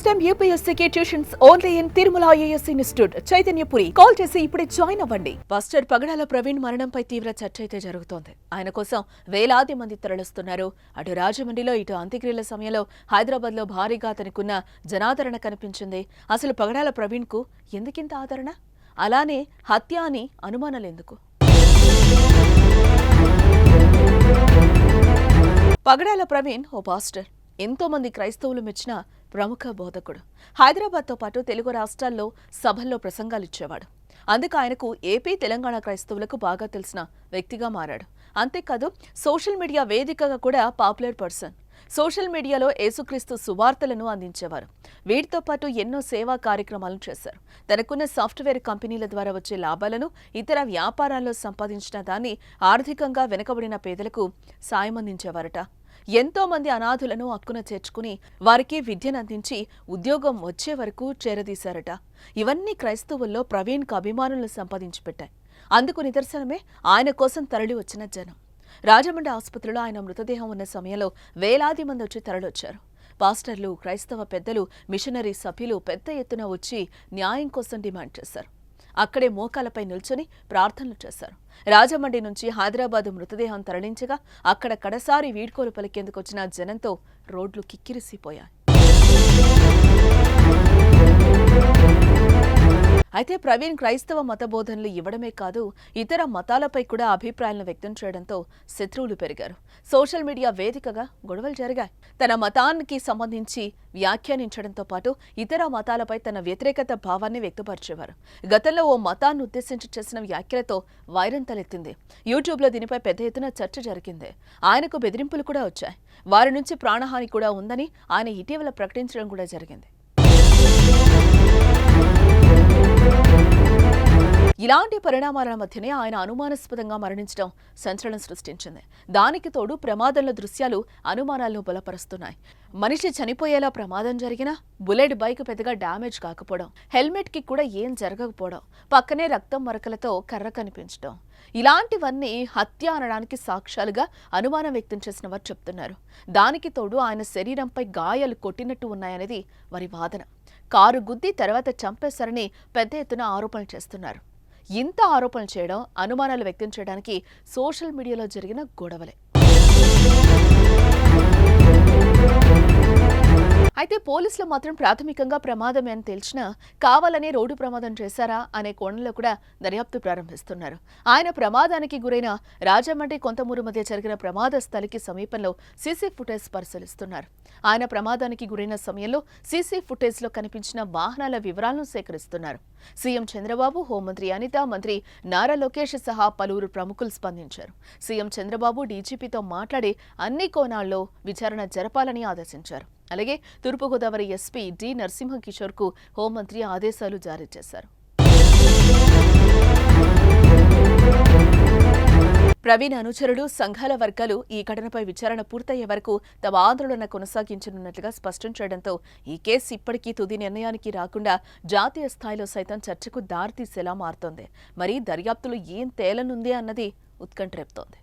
Time యూపీఎస్సీకి tuitions only in Tirumala IAS institute Chaitanyapuri. Call చేసి ఇప్పుడే జాయిన్ అవ్వండి. పాస్టర్ పగడాల ప్రవీణ్ మరణంపై తీవ్ర చర్చ అయితే జరుగుతోంది. ఆయన కోసం వేలాది మంది తరలిస్తున్నారు. అటు రాజమండ్రిలో ఇటు అంత్యక్రియల సమయంలో హైదరాబాద్ లో భారీగా అతనికున్న జనాదరణ కనిపించింది. అసలు పగడాల ప్రవీణ్ కు ఎందుకింత ఆదరణ? అలానే హత్య అని అనుమానాలెందుకు? పగడాల ప్రవీణ్ ఓ పాస్టర్, ఎంతో మంది క్రైస్తవులు మెచ్చిన ప్రముఖ బోధకుడు. హైదరాబాద్తో పాటు తెలుగు రాష్ట్రాల్లో సభల్లో ప్రసంగాలిచ్చేవాడు. అందుకు ఆయనకు ఏపీ తెలంగాణ క్రైస్తవులకు బాగా తెలిసిన వ్యక్తిగా మారాడు. అంతేకాదు సోషల్ మీడియా వేదికగా కూడా పాపులర్ పర్సన్. సోషల్ మీడియాలో యేసుక్రీస్తు సువార్తలను అందించేవారు. వీటితో పాటు ఎన్నో సేవా కార్యక్రమాలను చేశారు. తనకున్న సాఫ్ట్వేర్ కంపెనీల ద్వారా వచ్చే లాభాలను ఇతర వ్యాపారాల్లో సంపాదించిన దాన్ని ఆర్థికంగా వెనుకబడిన పేదలకు సాయం అందించేవారట. ఎంతో మంది అనాథులను హక్కున చేర్చుకుని వారికి విద్యనందించి ఉద్యోగం వచ్చే వరకు చేరదీశారట. ఇవన్నీ క్రైస్తవుల్లో ప్రవీణ్కు అభిమానులను సంపాదించి పెట్టాయి. అందుకు నిదర్శనమే ఆయన కోసం తరలి వచ్చిన జనం. రాజమండ్రి ఆసుపత్రిలో ఆయన మృతదేహం ఉన్న సమయంలో వేలాది మంది వచ్చి తరలొచ్చారు. పాస్టర్లు, క్రైస్తవ పెద్దలు, మిషనరీ సభ్యులు పెద్ద ఎత్తున వచ్చి న్యాయం కోసం డిమాండ్ చేశారు. అక్కడే మోకాలపై నిల్చొని ప్రార్థనలు చేశారు. రాజమండ్రి నుంచి హైదరాబాద్ మృతదేహం తరలించగా అక్కడ కడసారి వీడ్కోలు పలికేందుకు వచ్చిన జనంతో రోడ్లు కిక్కిరిసిపోయాయి. అయితే ప్రవీణ్ క్రైస్తవ మత బోధనలు ఇవ్వడమే కాదు, ఇతర మతాలపై కూడా అభిప్రాయాలను వ్యక్తం చేయడంతో శత్రువులు పెరిగారు. సోషల్ మీడియా వేదికగా గొడవలు జరిగాయి. తన మతానికి సంబంధించి వ్యాఖ్యానించడంతో పాటు ఇతర మతాలపై తన వ్యతిరేకత భావాన్ని వ్యక్తపరిచేవారు. గతంలో ఓ మతాన్ని ఉద్దేశించి చేసిన వ్యాఖ్యలతో వైరం తలెత్తింది. యూట్యూబ్లో దీనిపై పెద్ద ఎత్తున చర్చ జరిగింది. ఆయనకు బెదిరింపులు కూడా వచ్చాయి. వారి నుంచి ప్రాణహాని కూడా ఉందని ఆయన ఇటీవల ప్రకటించడం కూడా జరిగింది. ఇలాంటి పరిణామాల మధ్యనే ఆయన అనుమానాస్పదంగా మరణించడం సంచలనం సృష్టించింది. దానికి తోడు ప్రమాదంలో దృశ్యాలు అనుమానాలను బలపరుస్తున్నాయి. మనిషి చనిపోయేలా ప్రమాదం జరిగినా బుల్లెట్ బైక్ పెద్దగా డ్యామేజ్ కాకపోవడం, హెల్మెట్ కి కూడా ఏం జరగకపోవడం, పక్కనే రక్తం మరకలతో కర్ర కనిపించడం, ఇలాంటివన్నీ హత్య అనడానికి సాక్ష్యాలుగా అనుమానం వ్యక్తం చేసిన వారు చెప్తున్నారు. దానికి తోడు ఆయన శరీరంపై గాయాలు కొట్టినట్టు ఉన్నాయనేది వారి వాదన. కారు గుద్ది తర్వాత చంపేశారని పెద్ద ఎత్తున ఆరోపణలు చేస్తున్నారు. ఇంత ఆరోపణలు చేయడం, అనుమానాలు వ్యక్తం చేయడానికి సోషల్ మీడియాలో జరిగిన గొడవలే. అయితే పోలీసులు మాత్రం ప్రాథమికంగా ప్రమాదమే అని తెలిసినా కావాలనే రోడ్డు ప్రమాదం చేశారా అనే కోణంలో కూడా దర్యాప్తు ప్రారంభిస్తున్నారు. ఆయన ప్రమాదానికి గురైన రాజమండ్రి కొంతమూరు మధ్య జరిగిన ప్రమాద స్థలికి సమీపంలో సీసీ ఫుటేజ్ పరిశీలిస్తున్నారు. ఆయన ప్రమాదానికి గురైన సమయంలో సీసీ ఫుటేజ్లో కనిపించిన వాహనాల వివరాలను సేకరిస్తున్నారు. సీఎం చంద్రబాబు, హోంమంత్రి అనిత, మంత్రి నారా లోకేష్ సహా పలువురు ప్రముఖులు స్పందించారు. సీఎం చంద్రబాబు డీజీపీతో మాట్లాడి అన్ని కోణాల్లో విచారణ జరపాలని ఆదేశించారు. అలాగే తూర్పుగోదావరి ఎస్పీ డి నరసింహకిషోర్ కు హోంమంత్రి ఆదేశాలు జారీ చేశారు. ప్రవీణ్ అనుచరుడు, సంఘాల వర్గాలు ఈ ఘటనపై విచారణ పూర్తయ్యే వరకు తమ ఆందోళన కొనసాగించనున్నట్లుగా స్పష్టం చేయడంతో ఈ కేసు ఇప్పటికీ తుది నిర్ణయానికి రాకుండా జాతీయ స్థాయిలో సైతం చర్చకు దారితీసేలా మారుతోంది. మరి దర్యాప్తులు ఏం తేలనుంది అన్నది ఉత్కంఠ రేపుతోంది.